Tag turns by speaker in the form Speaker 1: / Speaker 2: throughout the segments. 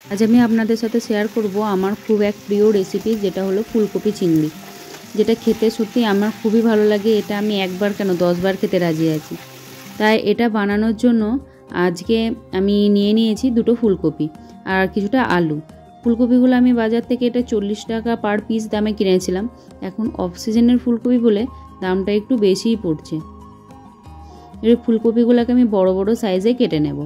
Speaker 1: আজ আমি আপনাদের সাথে শেয়ার করব আমার খুব এক প্রিয় রেসিপি, যেটা হলো ফুলকপি চিংড়ি, যেটা খেতে সত্যি আমার খুবই ভালো লাগে। এটা আমি একবার কেন 10 বার খেতে রাজি আছি। তাই এটা বানানোর জন্য আজকে আমি নিয়ে নিয়েছি দুটো ফুলকপি আর কিছুটা আলু। ফুলকপিগুলো আমি বাজার থেকে এটা 40 টাকা পার পিস দামে কিনেছিলাম। এখন অফ সিজনের ফুলকপি বলে দামটা একটু বেশিই পড়ছে। এই ফুলকপিগুলোকে আমি বড় বড় সাইজে কেটে নেব।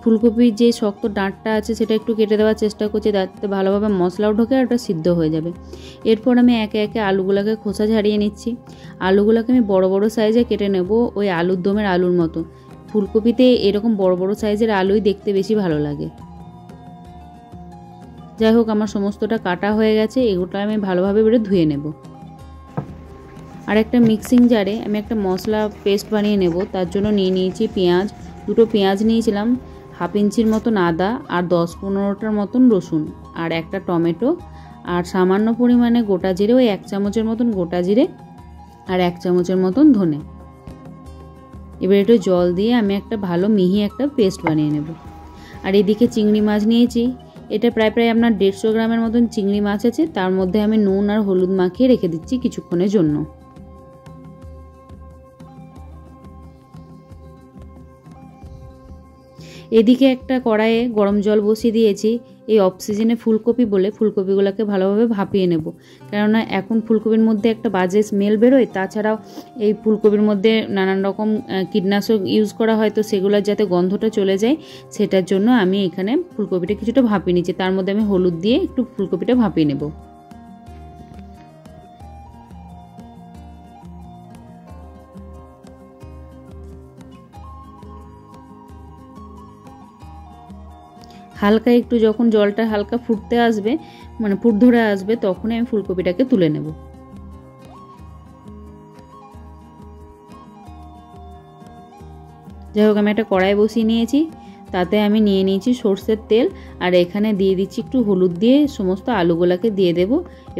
Speaker 1: ফুলকপির যে শক্ত ডাঁটটা আছে সেটা একটু কেটে দেওয়ার চেষ্টা করছি, যাতে ভালোভাবে মশলাও ঢোকে আর ওটা সিদ্ধ হয়ে যাবে। এরপর আমি একে একে আলুগুলোকে খোসা ছাড়িয়ে নিচ্ছি। আলুগুলোকে আমি বড় বড় সাইজে কেটে নেব, ওই আলুর দমের আলুর মতো। ফুলকপিতে এরকম বড় বড় সাইজের আলুই দেখতে বেশি ভালো লাগে। যাই হোক, আমার সমস্তটা কাটা হয়ে গেছে। এগুলো আমি ভালোভাবে এবারে ধুয়ে নেব। আর একটা মিক্সিং জারে আমি একটা মশলা পেস্ট বানিয়ে নেব। তার জন্য নিয়ে নিয়েছি পেঁয়াজ, দুটো পেঁয়াজ নিয়েছিলাম, হাফ ইঞ্চির মতন আদা আর 10-15টার মতন রসুন আর একটা টমেটো আর সামান্য পরিমাণে গোটা জিরে, ওই 1 চামচের মতন গোটা জিরে আর 1 চামচের মতন ধনে। এবার একটু জল দিয়ে আমি একটা ভালো মিহি একটা পেস্ট বানিয়ে নেব। আর এদিকে চিংড়ি মাছ নিয়েছি। এটা প্রায় আপনার 150 গ্রামের মতন চিংড়ি মাছ আছে। তার মধ্যে আমি নুন আর হলুদ মাখিয়ে রেখে দিচ্ছি কিছুক্ষণের জন্য। এদিকে একটা কড়াইয়ে গরম জল বসিয়ে দিয়েছি। এই অফ সিজনে ফুলকপি বলে ফুলকপিগুলোকে ভালোভাবে ভাপিয়ে নেব, কেননা এখন ফুলকপির মধ্যে একটা বাজে স্মেল বেরোয়। তাছাড়াও এই ফুলকপির মধ্যে নানান রকম কীটনাশক ইউজ করা হয়, তো সেগুলোর যাতে গন্ধটা চলে যায় সেটার জন্য আমি এখানে ফুলকপিটা কিছুটা ভাপিয়ে নিচ্ছি। তার মধ্যে আমি হলুদ দিয়ে একটু ফুলকপিটা ভাপিয়ে নেব। হালকা একটু যখন জলটা হালকা ফুটতে আসবে, মানে ফুট ধরে আসবে, তখনই আমি ফুলকপিটাকে তুলে নেব। যাই হোক, আমি একটা কড়াই বসিয়ে নিয়েছি। তাতে আমি নিয়ে নিয়েছি সর্ষের তেল আর এখানে দিয়ে দিচ্ছি একটু হলুদ দিয়ে সমস্ত আলুগুলাকে দিয়ে দেব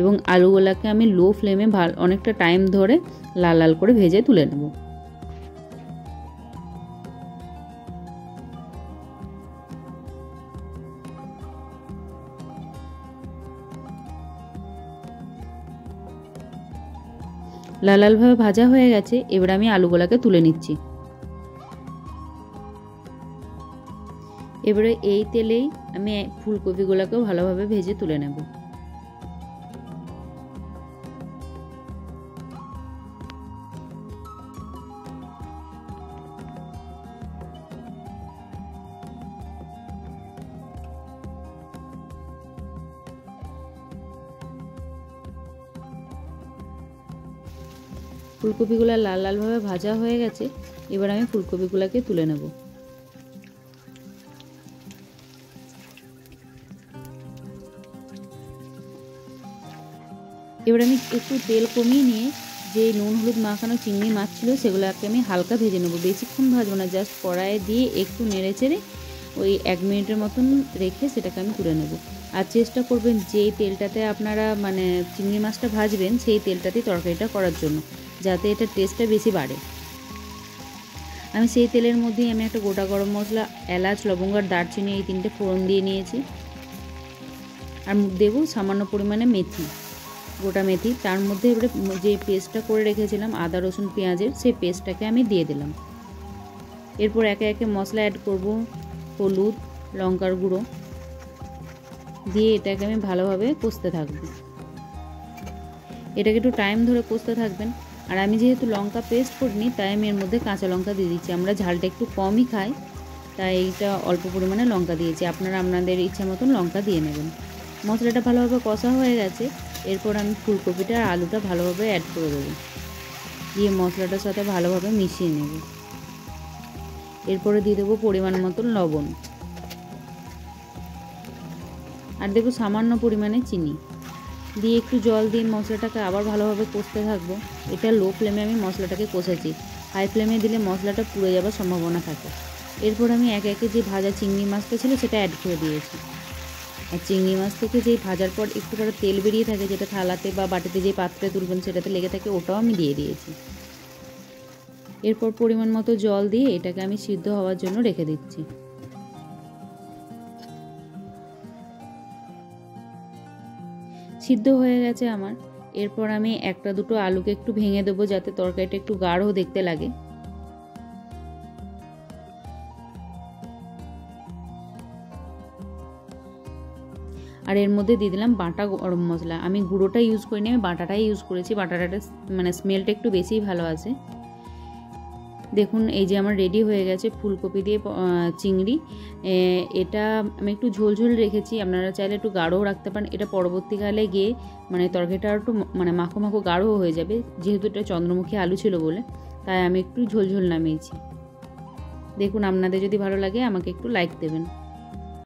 Speaker 1: এবং আলুগুলাকে আমি লো ফ্লেমে অনেকটা টাইম ধরে লাল লাল করে ভেজে তুলে নেব। লাল লালভাবে ভাজা হয়ে গেছে। এবার আমি আলুগুলাকে তুলে নিচ্ছি। এবারে এই তেলেই আমি ফুলকপিগুলোকেও ভালোভাবে ভেজে তুলে নেব। ফুলকপিগুলো লাল লালভাবে ভাজা হয়ে গেছে। এবার আমি ফুলকপিগুলোকে তুলে নেব। এবার আমি একটু তেল কমিয়ে নিয়ে যে নুন হলুদ মাখানো চিংড়ি মাছ ছিল সেগুলোকে আমি হালকা ভেজে নেব। বেশিক্ষণ ভাজবো না, জাস্ট কড়াইয়ে দিয়ে একটু নেড়ে চেড়ে ওই 1 মিনিটের মতন রেখে সেটাকে আমি তুলে নেব। আর চেষ্টা করবেন যেই তেলটাতে আপনারা মানে চিংড়ি মাছটা ভাজবেন সেই তেলটাতেই তরকারিটা করার জন্য, যাতে এটা টেস্টটা বেশি বাড়ে। আমি সেই তেলের মধ্যেই আমি একটা গোটা গরম মশলা, এলাচ, লবঙ্গ আর দারচিনি এই 3টে ফোড়ন দিয়ে নিয়েছি। আর দেবো সামান্য পরিমাণে মেথি, গোটা মেথি। তার মধ্যে এবারে যে পেস্টটা করে রেখেছিলাম আদা রসুন পেঁয়াজের, সেই পেস্টটাকে আমি দিয়ে দিলাম। এরপর একে একে মশলা অ্যাড করব, হলুদ, লঙ্কার গুঁড়ো দিয়ে এটাকে আমি ভালোভাবে কষতে থাকবো। এটাকে একটু টাইম ধরে কষতে থাকবেন। আর আমি যেহেতু লঙ্কা পেস্ট করিনি, তাই আমি এর মধ্যে কাঁচা লঙ্কা দিয়ে দিচ্ছি। আমরা ঝালটা একটু কমই খাই, তাই এইটা অল্প পরিমাণে লঙ্কা দিয়েছি। আপনারা আপনাদের ইচ্ছা মতন লঙ্কা দিয়ে নেবেন। মশলাটা ভালোভাবে কষা হয়ে গেছে। এরপর আমি ফুলকপিটা আর আলুটা ভালোভাবে অ্যাড করে দেবো, দিয়ে মশলাটার সাথে ভালোভাবে মিশিয়ে নেব। এরপরে দিয়ে দেবো পরিমাণ মতন লবণ আর দেবো সামান্য পরিমাণে চিনি, দিয়ে একটু জল দিয়ে মশলাটাকে আবার ভালোভাবে কষতে থাকবো। এটা লো ফ্লেমে আমি মশলাটাকে কষেছি, হাই ফ্লেমে দিলে মশলাটা পুড়ে যাওয়ার সম্ভাবনা থাকে। এরপর আমি একে একে যে ভাজা চিংড়ি মাছটা ছিল সেটা অ্যাড করে দিয়েছি। আর চিংড়ি মাছ থেকে যেই ভাজার পর একটু করে তেল বেরিয়ে থাকে, যেটা থালাতে বা বাটিতে যে পাত্রে তুলবেন সেটাতে লেগে থাকে, ওটাও আমি দিয়ে দিয়েছি। এরপর পরিমাণ মতো জল দিয়ে এটাকে আমি সিদ্ধ হওয়ার জন্য রেখে দিচ্ছি। সিদ্ধ হয়ে গেছে আমার। এরপর আমি একটা দুটো আলুকে একটু ভেঙে দেবো যাতে তরকারিটা একটু গাঢ় দেখতে লাগে। আর এর মধ্যে দিয়ে দিলাম বাটা গরম মশলা। আমি গুঁড়োটা ইউজ করিনি, আমি বাটাটাই ইউজ করেছি। বাটাটা মানে স্মেলটা একটু বেশিই ভালো আছে। দেখুন এই যে আমার রেডি হয়ে গেছে ফুলকপি দিয়ে চিংড়ি। এটা আমি একটু ঝোলঝোল রেখেছি, আপনারা চাইলে একটু গাঢ়ও রাখতে পারেন। এটা পরবর্তীকালে গিয়ে মানে তরকারিটা একটু মানে মাখো মাখো গাঢ় হয়ে যাবে, যেহেতু এটা চন্দ্রমুখী আলু ছিল বলে, তাই আমি একটু ঝোলঝোল নামিয়েছি। দেখুন আপনাদের যদি ভালো লাগে আমাকে একটু লাইক দেবেন।